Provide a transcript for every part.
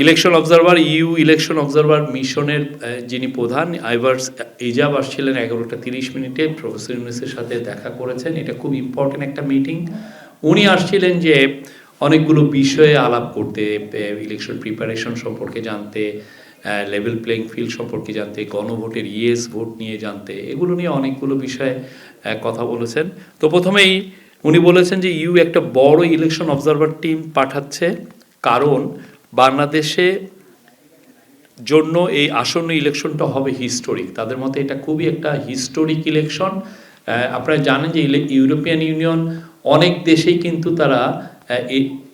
Election observer election observer মিশনের যিনি প্রধান আইভার্স ইজাব আসছিলেন 11:30 প্রফেসর ইউনূসের সাথে দেখা করেছেন। এটা খুব ইম্পর্টেন্ট একটা মিটিং। উনি আসছিলেন যে অনেকগুলো বিষয়ে আলাপ করতে, ইলেকশন প্রিপারেশন সম্পর্কে জানতে, লেভেল প্লেইং ফিল্ড সম্পর্কে জানতে, গণভোটের ইয়েস ভোট নিয়ে জানতে, এগুলো নিয়ে অনেকগুলো বিষয়ে কথা বলেছেন। তো প্রথমেই উনি বলেছেন যে একটা বড় ইলেকশন অবজারভার টিম পাঠাচ্ছে, কারণ বাংলাদেশে জন্য এই আসন্ন ইলেকশনটা হবে হিস্টোরিক। তাদের মতে এটা খুবই একটা হিস্টোরিক ইলেকশন। আপনারা জানেন যে ইউরোপিয়ান ইউনিয়ন অনেক দেশেই কিন্তু তারা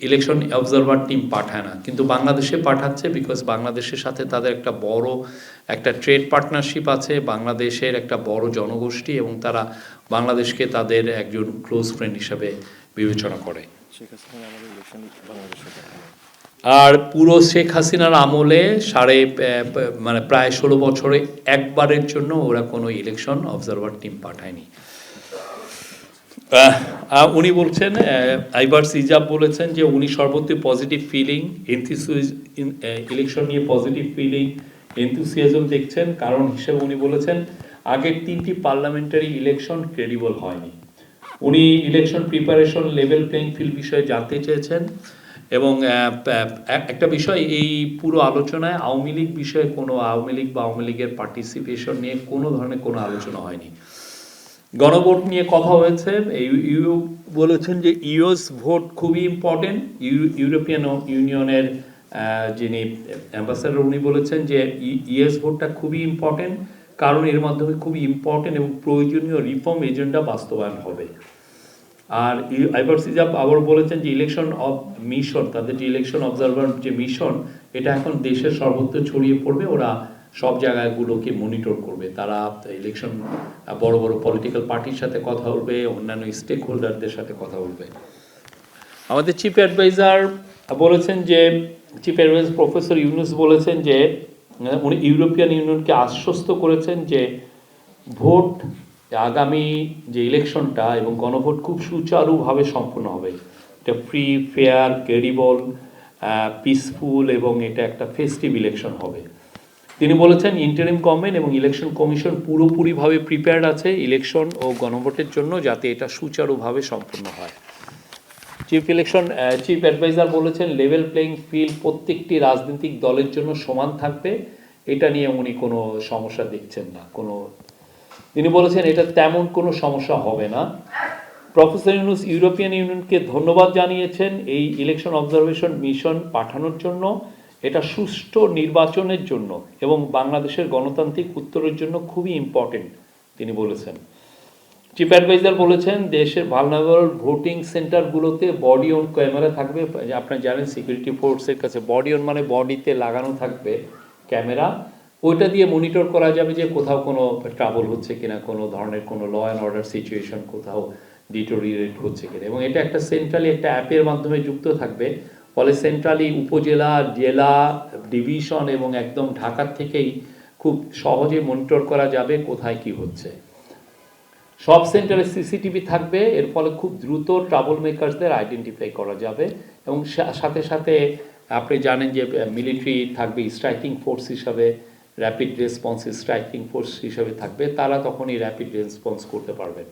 ইলেকশন অবজারভার টিম পাঠায় না, কিন্তু বাংলাদেশে পাঠাচ্ছে, বিকজ বাংলাদেশের সাথে তাদের একটা বড় একটা ট্রেড পার্টনারশিপ আছে, বাংলাদেশের একটা বড় জনগোষ্ঠী, এবং তারা বাংলাদেশকে তাদের একজন ক্লোজ ফ্রেন্ড হিসাবে বিবেচনা করে। আর পুরো শেখ হাসিনার আমলে মানে প্রায় 16 বছরে একবারের জন্য ওরা কোনো ইলেকশন অবজারভার টিম পাঠায়নি। উনি বলছেন, আইভার্স ইজাব বলেছেন যে উনি সর্বত্র পজিটিভ ফিলিং, ইলেকশন নিয়ে পজিটিভ ফিলিং, এনথুসিয়াজম দেখছেন। কারণ হিসেবে উনি বলেছেন আগের 3টি পার্লামেন্টারি ইলেকশন ক্রেডিবল হয়নি। উনি election preparation, level playing field বিষয়ে জানতে চেয়েছেন। এবং একটা বিষয়, এই পুরো আলোচনায় আওয়ামী লীগ বিষয়ে আওয়ামী লীগ বা আওয়ামী লীগের পার্টিসিপেশন নিয়ে কোনো ধরনের কোনো আলোচনা হয়নি। গণভোট নিয়ে কথা হয়েছে। ইউ বলেছেন যে ইউএস ভোট খুবই ইম্পর্টেন্ট। ইউরোপিয়ান ইউনিয়নের যিনি অ্যাম্বাসাডার, উনি বলেছেন যে ইউএস ভোটটা খুবই ইম্পর্টেন্ট, কারণ এর মাধ্যমে খুবই ইম্পর্টেন্ট এবং প্রয়োজনীয় রিফর্ম এজেন্ডা বাস্তবায়ন হবে। আর আইভার্স ইজাব আবার বলেছেন যে ইলেকশন মিশন, তাদের যে ইলেকশন অবজারভার যে মিশন, এটা এখন দেশের সর্বত্র ছড়িয়ে পড়বে। ওরা সব জায়গাগুলোকে মনিটর করবে। তারা ইলেকশন বড় বড় পলিটিক্যাল পার্টির সাথে কথা বলবে, অন্যান্য স্টেক হোল্ডারদের সাথে কথা বলবে। আমাদের চিফ অ্যাডভাইজার বলেছেন যে, চিফ অ্যাডভাইজার প্রফেসর ইউনূস বলেছেন যে উনি ইউরোপিয়ান ইউনিয়নকে আশ্বস্ত করেছেন যে ভোট, আগামী যে ইলেকশনটা এবং গণভোট খুব সুচারুভাবে সম্পন্ন হবে। এটা ফ্রি, ফেয়ার, ক্রেডিবল, পিসফুল, এবং এটা একটা ফেস্টিভ ইলেকশন হবে। তিনি বলেছেন ইন্টারিম গভর্নমেন্ট এবং ইলেকশন কমিশন পুরোপুরিভাবে প্রিপেয়ার্ড আছে ইলেকশন ও গণভোটের জন্য, যাতে এটা সুচারুভাবে সম্পন্ন হয়। চিফ অ্যাডভাইজার বলেছেন লেভেল প্লেইং ফিল্ড প্রত্যেকটি রাজনৈতিক দলের জন্য সমান থাকবে। এটা নিয়ে উনি কোনো সমস্যা দেখছেন না। তিনি বলেছেন এটা তেমন কোনো সমস্যা হবে না। প্রফেসর ইউনূস ইউরোপিয়ান ইউনিয়নকে ধন্যবাদ জানিয়েছেন এই ইলেকশন অবজারভেশন মিশন পাঠানোর জন্য। এটা সুষ্ঠু নির্বাচনের জন্য এবং বাংলাদেশের গণতান্ত্রিক উত্তরের জন্য খুবই ইম্পর্টেন্ট, তিনি বলেছেন। চিফ অ্যাডভাইজার বলেছেন দেশের ভালনারেবল ভোটিং সেন্টারগুলোতে বডি অন ক্যামেরা থাকবে। আপনারা জানেন সিকিউরিটি ফোর্সের কাছে বডি অন মানে বডিতে লাগানো থাকবে ক্যামেরা। ওইটা দিয়ে মনিটর করা যাবে যে কোথাও কোনো ট্রাবল হচ্ছে কিনা, কোনো ধরনের কোনো ল অ্যান্ড অর্ডার সিচুয়েশন কোথাও ডিটোরিয়েট হচ্ছে কিনা। এবং এটা একটা সেন্ট্রালি একটা অ্যাপের মাধ্যমে যুক্ত থাকবে, ফলে সেন্ট্রালি উপজেলা, জেলা, ডিভিশন এবং একদম ঢাকার থেকেই খুব সহজে মনিটর করা যাবে কোথায় কি হচ্ছে। সব সেন্টারে সিসিটিভি থাকবে, এর ফলে খুব দ্রুত ট্রাবল মেকারসদের আইডেন্টিফাই করা যাবে। এবং সাথে সাথে আপনি জানেন যে মিলিটারি থাকবে স্ট্রাইকিং ফোর্স হিসাবে, র্যাপিড রেসপন্স স্ট্রাইকিং ফোর্স হিসাবে থাকবে, তারা তখনই র্যাপিড রেসপন্স করতে পারবেন।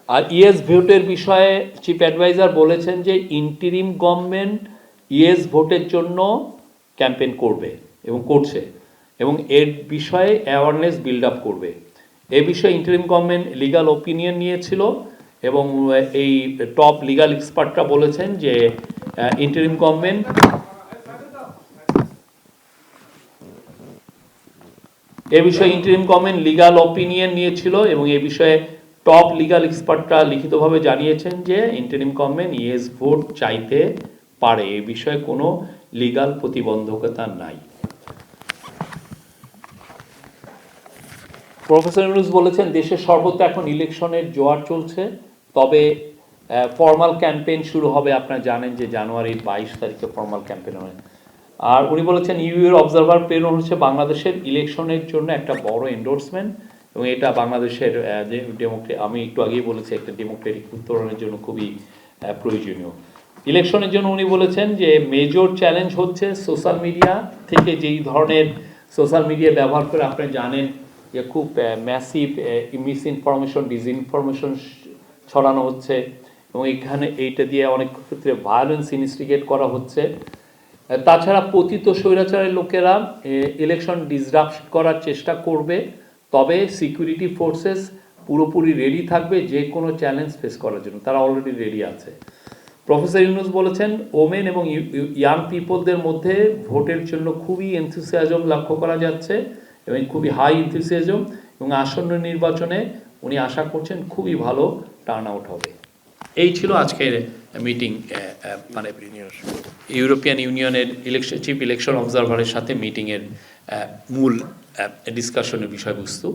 আর ইয়েস ভোটের বিষয়ে চিফ অ্যাডভাইজার বলেছেন যে ইন্টারিম গভর্নমেন্ট ইয়েস ভোটের জন্য ক্যাম্পেইন করবে এবং করছে, এবং এর বিষয়ে অ্যাওয়ারনেস বিল্ড আপ করবে। এ বিষয়ে ইন্টারিম গভর্নমেন্ট লিগাল ওপিনিয়ন নিয়েছিল এবং এই টপ লিগাল এক্সপার্টরা বলেছেন যে ইন্টারিম গভর্নমেন্ট লিগাল ওপিনিয়ন নিয়েছিল এবং এ বিষয়ে টপ লিগাল এক্সপার্টরা লিখিতভাবে জানিয়েছেন যে ইন্টারিম গভর্নমেন্ট ইয়েস ভোট চাইতে পারে, এ বিষয়ে কোনো লিগাল প্রতিবন্ধকতা নাই। প্রফেসর ইউনূস বলেছেন দেশের সর্বত্র এখন ইলেকশনের জোয়ার চলছে, তবে ফর্মাল ক্যাম্পেইন শুরু হবে। আপনারা জানেন যে জানুয়ারির 22 তারিখে ফর্মাল ক্যাম্পেইন হয়। আর উনি বলেছেন ইউএর অবজারভার প্রেরণ হচ্ছে বাংলাদেশের ইলেকশনের জন্য একটা বড় এন্ডোর্সমেন্ট, এবং এটা বাংলাদেশের আমি একটু আগেই বলেছি একটা ডেমোক্রেটিক উত্তরণের জন্য খুবই প্রয়োজনীয়। ইলেকশনের জন্য উনি বলেছেন যে মেজর চ্যালেঞ্জ হচ্ছে সোশ্যাল মিডিয়া থেকে যেই ধরনের সোশ্যাল মিডিয়া ব্যবহার করে আপনি জানেন যে খুব ম্যাসিভ মিস ইনফরমেশন ডিসইনফরমেশন ছড়ানো হচ্ছে এবং এখানে এইটা দিয়ে অনেক ক্ষেত্রে ভায়োলেন্স ইনস্টিগেট করা হচ্ছে। তাছাড়া পতিত স্বৈরাচারের লোকেরা ইলেকশন ডিসরাপ্ট করার চেষ্টা করবে, তবে সিকিউরিটি ফোর্সেস পুরোপুরি রেডি থাকবে যে কোনো চ্যালেঞ্জ ফেস করার জন্য, তারা অলরেডি রেডি আছে। প্রফেসর ইউনুস বলেছেন ওমেন এবং ইয়াং পিপলদের মধ্যে ভোটের জন্য খুবই এনথুসিয়াজম লক্ষ্য করা যাচ্ছে এবং খুবই হাই এনথুসিয়াজম, এবং আসন্ন নির্বাচনে উনি আশা করছেন খুবই ভালো টার্ন আউট হবে। এই ছিল আজকের মিটিং, মানে ইউরোপিয়ান ইউনিয়নের চিফ ইলেকশন অবজারভারের সাথে মিটিংয়ের মূল ডিসকাশনের বিষয়বস্তু।